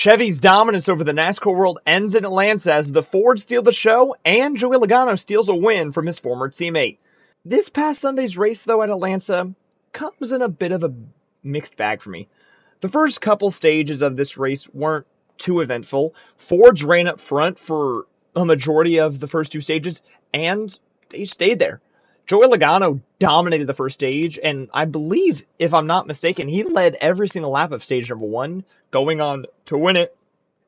Chevy's dominance over the NASCAR world ends in Atlanta as the Ford steal the show and Joey Logano steals a win from his former teammate. This past Sunday's race, though, at Atlanta comes in a bit of a mixed bag for me. The first couple stages of this race weren't too eventful. Fords ran up front for a majority of the first two stages, and they stayed there. Joey Logano dominated the first stage, and I believe, if I'm not mistaken, he led every single lap of stage number one, going on to win it.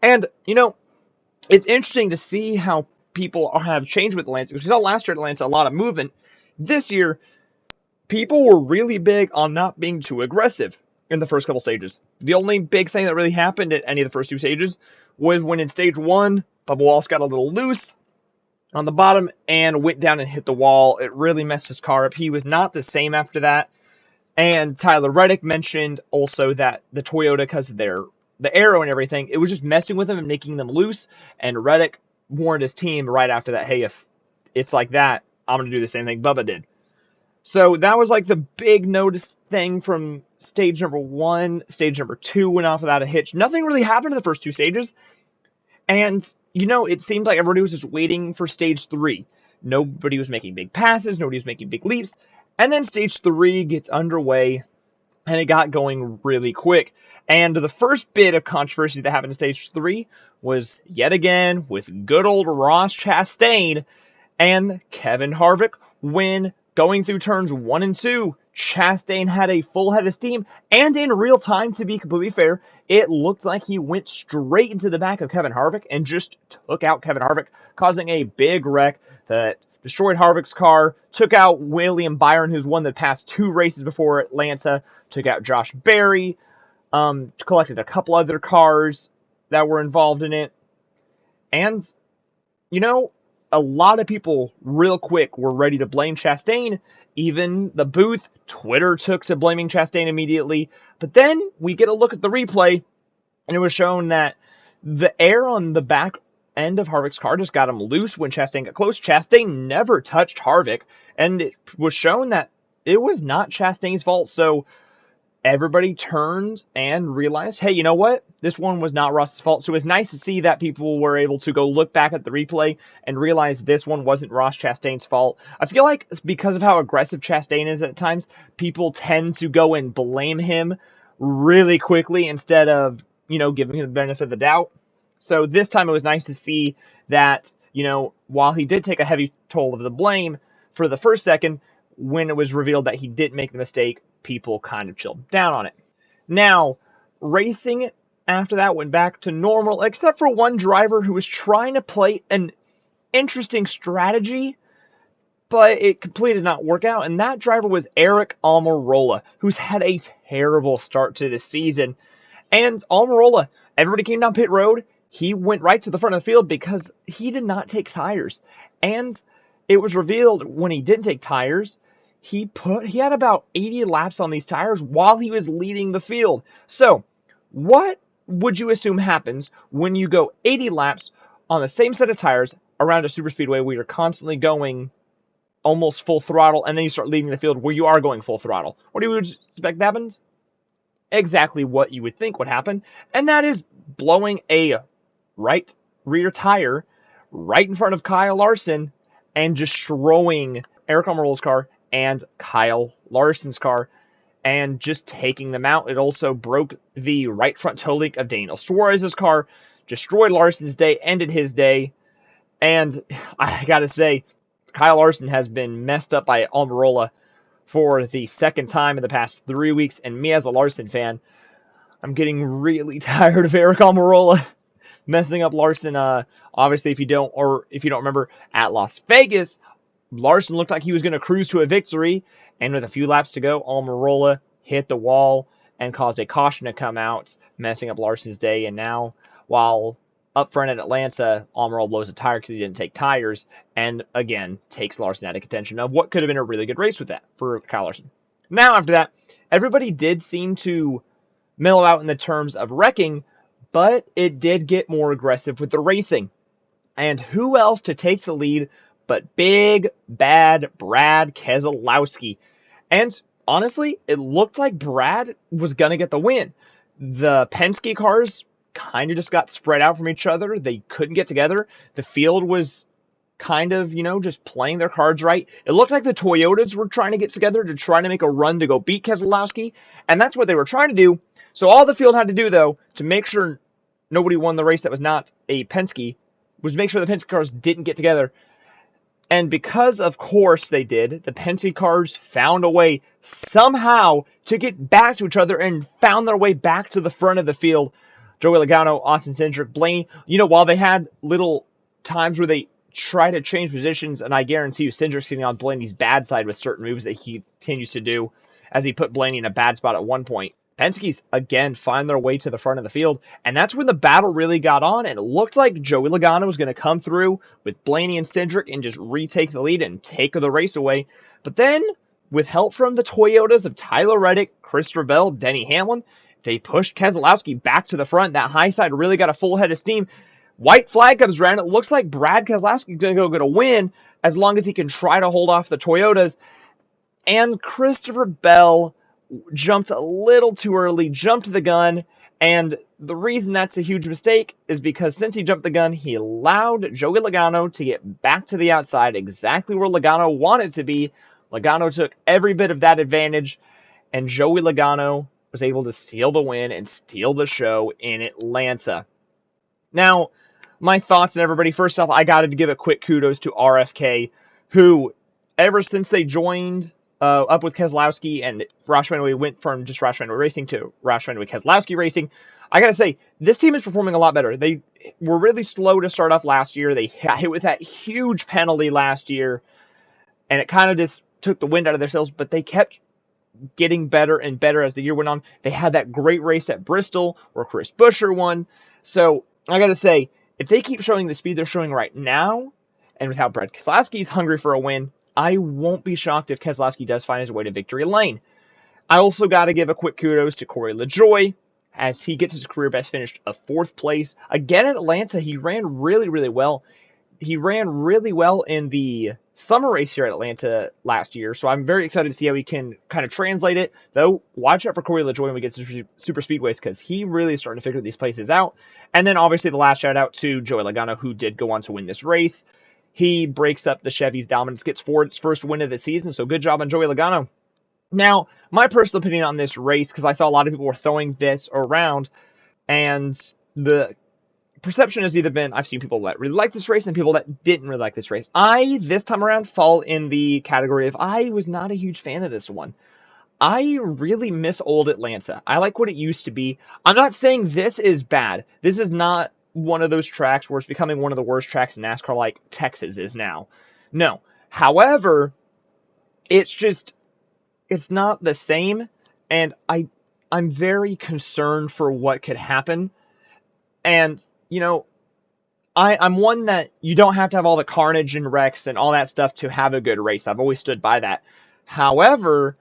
And, it's interesting to see how people have changed with Atlanta, because we saw last year at Atlanta a lot of movement. This year, people were really big on not being too aggressive in the first couple stages. The only big thing that really happened at any of the first two stages was when in stage one, Bubba Wallace got a little loose on the bottom and went down and hit the wall. It really messed his car up. He was not the same after that. And Tyler Reddick mentioned also that the Toyota, because of the aero and everything, it was just messing with them and making them loose. And Reddick warned his team right after that, hey, if it's like that, I'm going to do the same thing Bubba did. So that was like the big notice thing from stage number one. Stage number two went off without a hitch. Nothing really happened in the first two stages. And, it seemed like everybody was just waiting for stage three. Nobody was making big passes. Nobody was making big leaps. And then stage three gets underway, and it got going really quick. And the first bit of controversy that happened in stage three was, yet again, with good old Ross Chastain and Kevin Harvick, when going through turns 1 and 2, Chastain had a full head of steam, and in real time, to be completely fair, it looked like he went straight into the back of Kevin Harvick and just took out Kevin Harvick, causing a big wreck that destroyed Harvick's car, took out William Byron, who's won the past 2 races before Atlanta, took out Josh Berry, collected a couple other cars that were involved in it, and, a lot of people real quick were ready to blame Chastain. Even the booth, Twitter took to blaming Chastain immediately. But then we get a look at the replay, and it was shown that the air on the back end of Harvick's car just got him loose when Chastain got close. Chastain never touched Harvick, and it was shown that it was not Chastain's fault. So everybody turned and realized, hey, you know what? This one was not Ross's fault. So it was nice to see that people were able to go look back at the replay and realize this one wasn't Ross Chastain's fault. I feel like because of how aggressive Chastain is at times, people tend to go and blame him really quickly instead of, giving him the benefit of the doubt. So this time it was nice to see that, while he did take a heavy toll of the blame for the first second, when it was revealed that he didn't make the mistake, people kind of chilled down on it. Now, racing after that went back to normal, except for one driver who was trying to play an interesting strategy, but it completely did not work out, and that driver was Eric Almirola, who's had a terrible start to this season. And Almirola, everybody came down pit road, he went right to the front of the field because he did not take tires. And it was revealed when he didn't take tires, he had about 80 laps on these tires while he was leading the field. So, what would you assume happens when you go 80 laps on the same set of tires around a superspeedway where you're constantly going almost full throttle, and then you start leaving the field where you are going full throttle? What do you expect happens? Exactly what you would think would happen, and that is blowing a right rear tire right in front of Kyle Larson and destroying Eric Almirola's car and Kyle Larson's car, and just taking them out. It also broke the right front toe link of Daniel Suarez's car, destroyed Larson's day, ended his day, and I gotta say, Kyle Larson has been messed up by Almirola for the second time in the past 3 weeks, and me as a Larson fan, I'm getting really tired of Eric Almirola messing up Larson. Obviously, if you don't remember, at Las Vegas, Larson looked like he was going to cruise to a victory, and with a few laps to go, Almirola hit the wall and caused a caution to come out, messing up Larson's day. And now, while up front at Atlanta, Almirola blows a tire because he didn't take tires, and again, takes Larson out of contention of what could have been a really good race with that for Kyle Larson. Now, after that, everybody did seem to mellow out in the terms of wrecking, but it did get more aggressive with the racing. And who else to take the lead but big, bad Brad Keselowski? And honestly, it looked like Brad was going to get the win. The Penske cars kind of just got spread out from each other. They couldn't get together. The field was kind of, just playing their cards right. It looked like the Toyotas were trying to get together to try to make a run to go beat Keselowski, and that's what they were trying to do. So all the field had to do, though, to make sure nobody won the race that was not a Penske, was make sure the Penske cars didn't get together. And because, of course, they did, the Penske cars found a way somehow to get back to each other and found their way back to the front of the field. Joey Logano, Austin Cindric, Blaney, while they had little times where they try to change positions, and I guarantee you Cindric's sitting on Blaney's bad side with certain moves that he continues to do as he put Blaney in a bad spot at one point. Penske's, again, find their way to the front of the field, and that's when the battle really got on, and it looked like Joey Logano was going to come through with Blaney and Cindric and just retake the lead and take the race away. But then, with help from the Toyotas of Tyler Reddick, Christopher Bell, Denny Hamlin, they pushed Keselowski back to the front. That high side really got a full head of steam. White flag comes around. It looks like Brad Keselowski's going to get a win as long as he can try to hold off the Toyotas. And Christopher Bell jumped a little too early, jumped the gun, and the reason that's a huge mistake is because since he jumped the gun, he allowed Joey Logano to get back to the outside exactly where Logano wanted to be. Logano took every bit of that advantage, and Joey Logano was able to seal the win and steal the show in Atlanta. Now, my thoughts on everybody. First off, I got to give a quick kudos to RFK, who, ever since they joined up with Keselowski and Roush Fenway went from just Roush Fenway Racing to Roush Fenway Keselowski Racing, I got to say, this team is performing a lot better. They were really slow to start off last year. They hit with that huge penalty last year, and it kind of just took the wind out of their sails, but they kept getting better and better as the year went on. They had that great race at Bristol where Chris Buescher won. So I got to say, if they keep showing the speed they're showing right now, and with how Brad Keselowski's hungry for a win, I won't be shocked if Keselowski does find his way to victory lane. I also got to give a quick kudos to Corey LaJoie as he gets his career best finish of 4th place. Again at Atlanta, he ran really, really well. He ran really well in the summer race here at Atlanta last year, so I'm very excited to see how he can kind of translate it. Though, watch out for Corey LaJoie when we get to super speedways because he really is starting to figure these places out. And then obviously the last shout out to Joey Logano, who did go on to win this race. He breaks up the Chevy's dominance, gets Ford's first win of the season, so good job on Joey Logano. Now, my personal opinion on this race, because I saw a lot of people were throwing this around, and the perception has either been, I've seen people that really like this race and people that didn't really like this race. I, this time around, fall in the category of I was not a huge fan of this one. I really miss old Atlanta. I like what it used to be. I'm not saying this is bad. This is not one of those tracks where it's becoming one of the worst tracks in NASCAR like Texas is now. No. However, it's not the same, and I'm very concerned for what could happen. And, I'm one that you don't have to have all the carnage and wrecks and all that stuff to have a good race. I've always stood by that. However,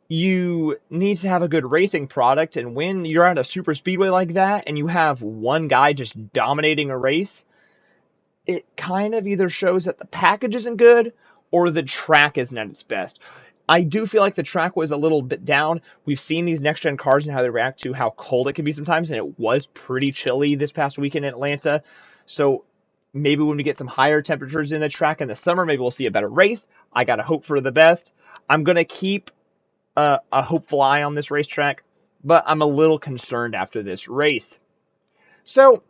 you need to have a good racing product, and when you're at a super speedway like that and you have one guy just dominating a race, it kind of either shows that the package isn't good or the track isn't at its best. I do feel like the track was a little bit down. We've seen these next-gen cars and how they react to how cold it can be sometimes, and it was pretty chilly this past weekend in Atlanta. So maybe when we get some higher temperatures in the track in the summer, maybe we'll see a better race. I got to hope for the best. I'm going to keep a hopeful eye on this racetrack, but I'm a little concerned after this race. So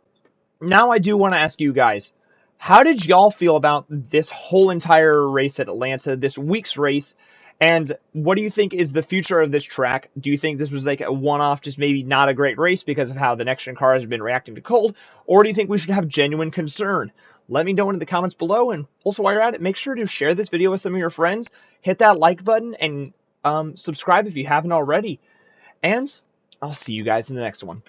now I do want to ask you guys, how did y'all feel about this whole entire race at Atlanta, this week's race? And what do you think is the future of this track? Do you think this was like a one-off, just maybe not a great race because of how the next-gen cars have been reacting to cold? Or do you think we should have genuine concern? Let me know in the comments below. And also while you're at it, make sure to share this video with some of your friends. Hit that like button and subscribe if you haven't already. And I'll see you guys in the next one.